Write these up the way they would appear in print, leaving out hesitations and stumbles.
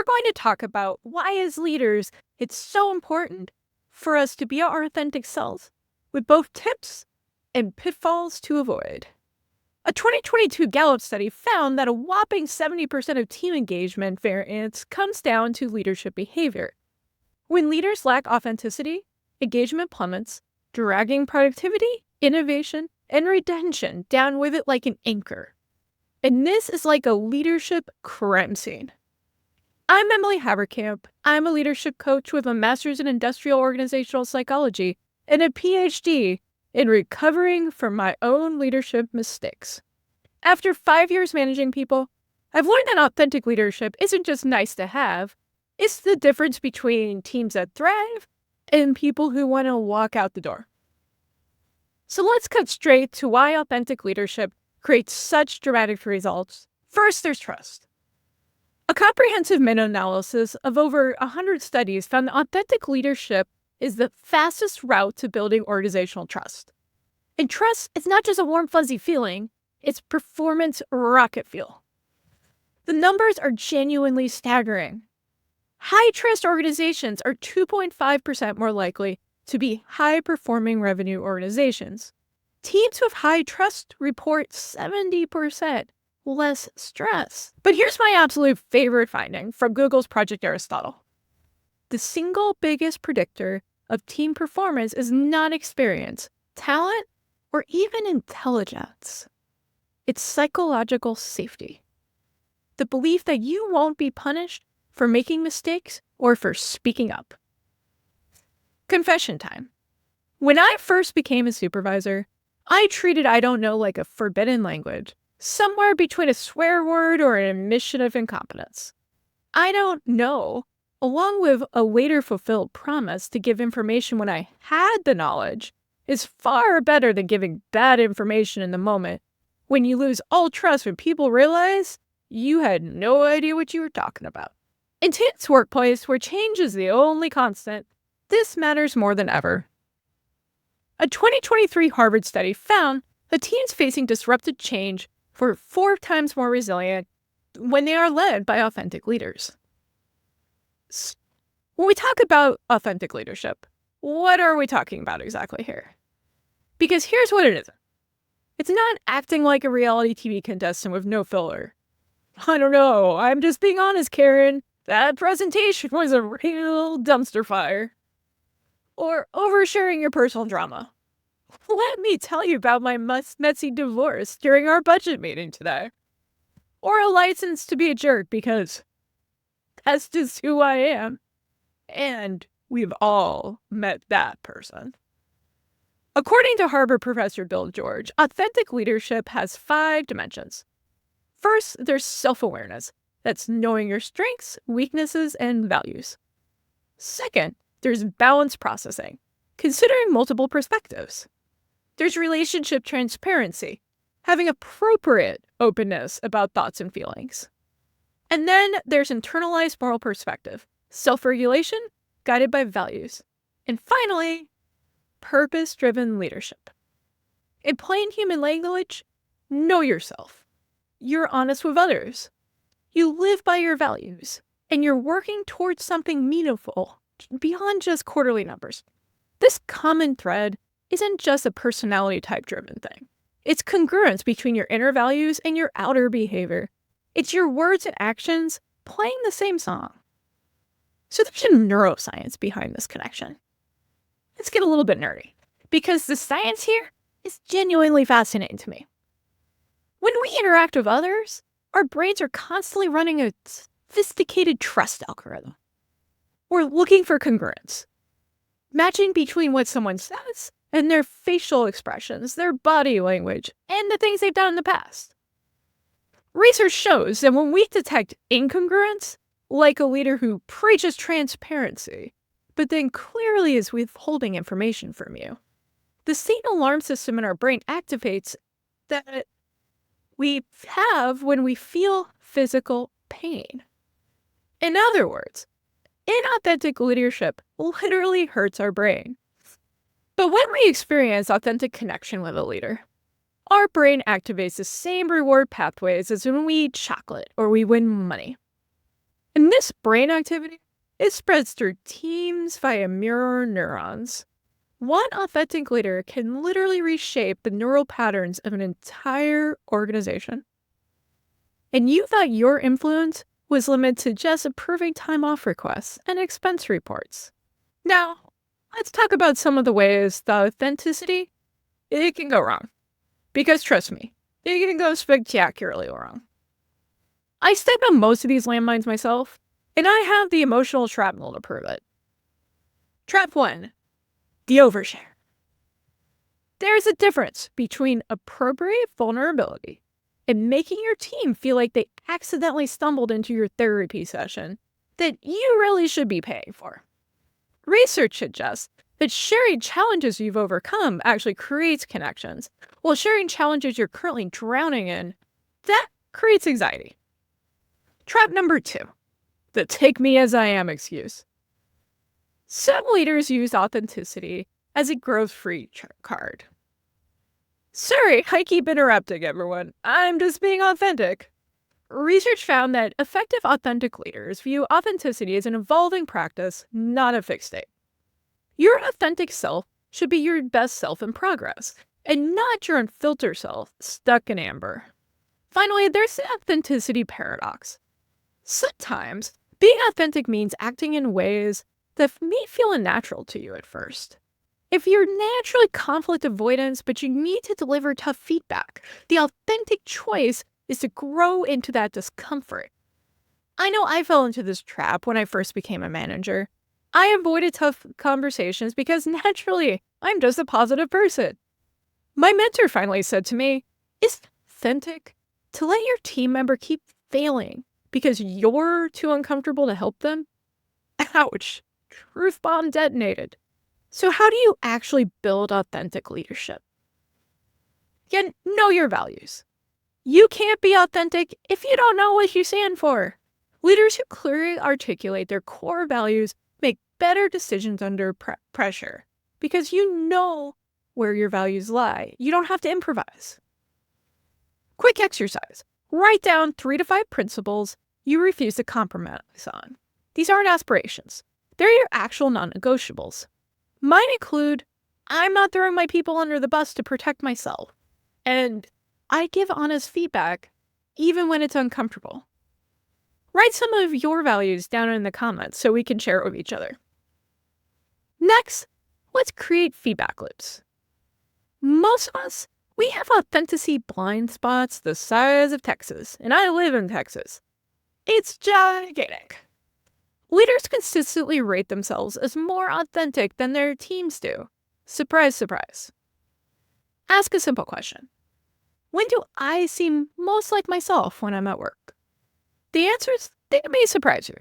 going to talk about why, as leaders, it's so important for us to be our authentic selves, with both tips and pitfalls to avoid. A 2022 Gallup study found that a whopping 70% of team engagement variance comes down to leadership behavior. When leaders lack authenticity, engagement plummets, dragging productivity, innovation, and retention down with it like an anchor. And this is like a leadership crime scene. I'm Emily Haverkamp. I'm a leadership coach with a master's in industrial organizational psychology and a PhD in recovering from my own leadership mistakes. After 5 years managing people, I've learned that authentic leadership isn't just nice to have, it's the difference between teams that thrive and people who want to walk out the door. So let's cut straight to why authentic leadership creates such dramatic results. First, there's trust. A comprehensive meta-analysis of over 100 studies found that authentic leadership is the fastest route to building organizational trust. And trust is not just a warm, fuzzy feeling, it's performance rocket fuel. The numbers are genuinely staggering. High-trust organizations are 2.5% more likely to be high-performing revenue organizations. Teams with high trust report 70% less stress. But here's my absolute favorite finding from Google's Project Aristotle. The single biggest predictor of team performance is not experience, talent, or even intelligence. It's psychological safety. The belief that you won't be punished for making mistakes or for speaking up. Confession time. When I first became a supervisor, I treated I don't know like a forbidden language, somewhere between a swear word or an admission of incompetence. I don't know, along with a later-fulfilled promise to give information when I had the knowledge, is far better than giving bad information in the moment when you lose all trust when people realize you had no idea what you were talking about. In today's workplace, where change is the only constant, this matters more than ever. A 2023 Harvard study found that teams facing disruptive change were 4 times more resilient when they are led by authentic leaders. When we talk about authentic leadership, what are we talking about exactly here? Because here's what it isn't. It's not acting like a reality TV contestant with no filler. I don't know, I'm just being honest, Karen. That presentation was a real dumpster fire. Or oversharing your personal drama. Let me tell you about my messy divorce during our budget meeting today. Or a license to be a jerk because that's just who I am. And we've all met that person. According to Harvard professor Bill George, authentic leadership has 5 dimensions. First, there's self-awareness. That's knowing your strengths, weaknesses, and values. Second, there's balance processing, considering multiple perspectives. There's relationship transparency, having appropriate openness about thoughts and feelings. And then there's internalized moral perspective, self-regulation, guided by values. And finally, purpose-driven leadership. In plain human language, know yourself. You're honest with others. You live by your values, and you're working towards something meaningful beyond just quarterly numbers. This common thread isn't just a personality type driven thing. It's congruence between your inner values and your outer behavior. It's your words and actions playing the same song. So there's a neuroscience behind this connection. Let's get a little bit nerdy, because the science here is genuinely fascinating to me. When we interact with others, our brains are constantly running a sophisticated trust algorithm. We're looking for congruence, matching between what someone says and their facial expressions, their body language, and the things they've done in the past. Research shows that when we detect incongruence, like a leader who preaches transparency, but then clearly is withholding information from you, the same alarm system in our brain activates that we have when we feel physical pain. In other words, inauthentic leadership literally hurts our brain. But when we experience authentic connection with a leader, our brain activates the same reward pathways as when we eat chocolate or we win money. And this brain activity, it spreads through teams via mirror neurons. One authentic leader can literally reshape the neural patterns of an entire organization. And you thought your influence was limited to just approving time off requests and expense reports. Now, let's talk about some of the ways the authenticity, it can go wrong. Because trust me, it can go spectacularly wrong. I step on most of these landmines myself, and I have the emotional shrapnel to prove it. Trap 1. The overshare. There's a difference between appropriate vulnerability and making your team feel like they accidentally stumbled into your therapy session that you really should be paying for. Research suggests that sharing challenges you've overcome actually creates connections, while sharing challenges you're currently drowning in, that creates anxiety. Trap number 2. The take me as I am excuse. Some leaders use authenticity as a growth-free card. Sorry, I keep interrupting everyone. I'm just being authentic. Research found that effective authentic leaders view authenticity as an evolving practice, not a fixed state. Your authentic self should be your best self in progress, and not your unfiltered self stuck in amber. Finally, there's the authenticity paradox. Sometimes, being authentic means acting in ways that may feel unnatural to you at first. If you're naturally conflict avoidance, but you need to deliver tough feedback, the authentic choice is to grow into that discomfort. I know I fell into this trap when I first became a manager. I avoided tough conversations because naturally, I'm just a positive person. My mentor finally said to me, "Is it authentic to let your team member keep failing because you're too uncomfortable to help them?" Ouch. Truth bomb detonated. So how do you actually build authentic leadership? Again, know your values. You can't be authentic if you don't know what you stand for. Leaders who clearly articulate their core values make better decisions under pressure because you know where your values lie. You don't have to improvise. Quick exercise. Write down 3 to 5 principles you refuse to compromise on. These aren't aspirations. They're your actual non-negotiables. Mine include, I'm not throwing my people under the bus to protect myself. And I give honest feedback, even when it's uncomfortable. Write some of your values down in the comments so we can share it with each other. Next, let's create feedback loops. Most of us, we have authenticity blind spots the size of Texas, and I live in Texas. It's gigantic. Leaders consistently rate themselves as more authentic than their teams do. Surprise, surprise. Ask a simple question. When do I seem most like myself when I'm at work? The answers, they may surprise you.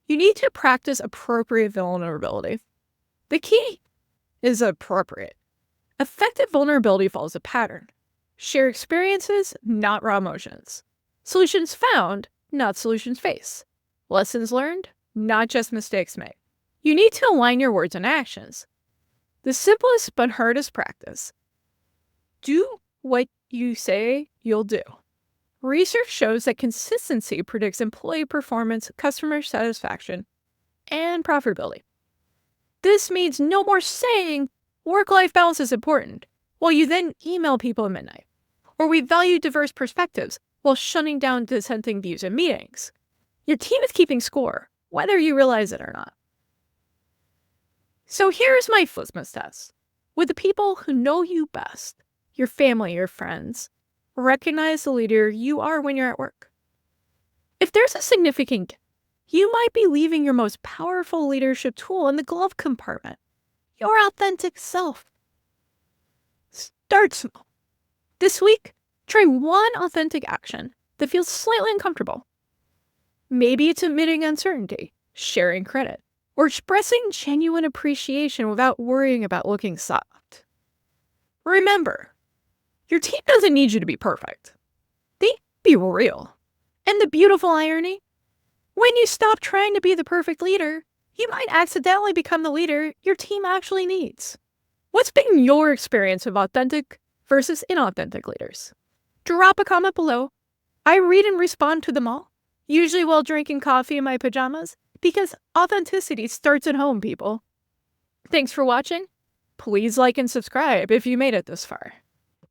You need to practice appropriate vulnerability. The key is appropriate. Effective vulnerability follows a pattern. Share experiences, not raw emotions. Solutions found, not solutions faced. Lessons learned, not just mistakes made. You need to align your words and actions. The simplest but hardest practice. Do what you say you'll do. Research shows that consistency predicts employee performance, customer satisfaction, and profitability. This means no more saying work-life balance is important while you then email people at midnight. Or we value diverse perspectives while shutting down dissenting views in meetings. Your team is keeping score, whether you realize it or not. So here's my litmus test. With the people who know you best, your family, your friends, recognize the leader you are when you're at work. If there's a significant gap, you might be leaving your most powerful leadership tool in the glove compartment, your authentic self. Start small. This week, try one authentic action that feels slightly uncomfortable. Maybe it's admitting uncertainty, sharing credit, or expressing genuine appreciation without worrying about looking soft. Remember, your team doesn't need you to be perfect. They need to be real. And the beautiful irony? When you stop trying to be the perfect leader, you might accidentally become the leader your team actually needs. What's been your experience of authentic versus inauthentic leaders? Drop a comment below. I read and respond to them all. usually while drinking coffee in my pajamas, because authenticity starts at home, people. Thanks for watching. Please like and subscribe if you made it this far.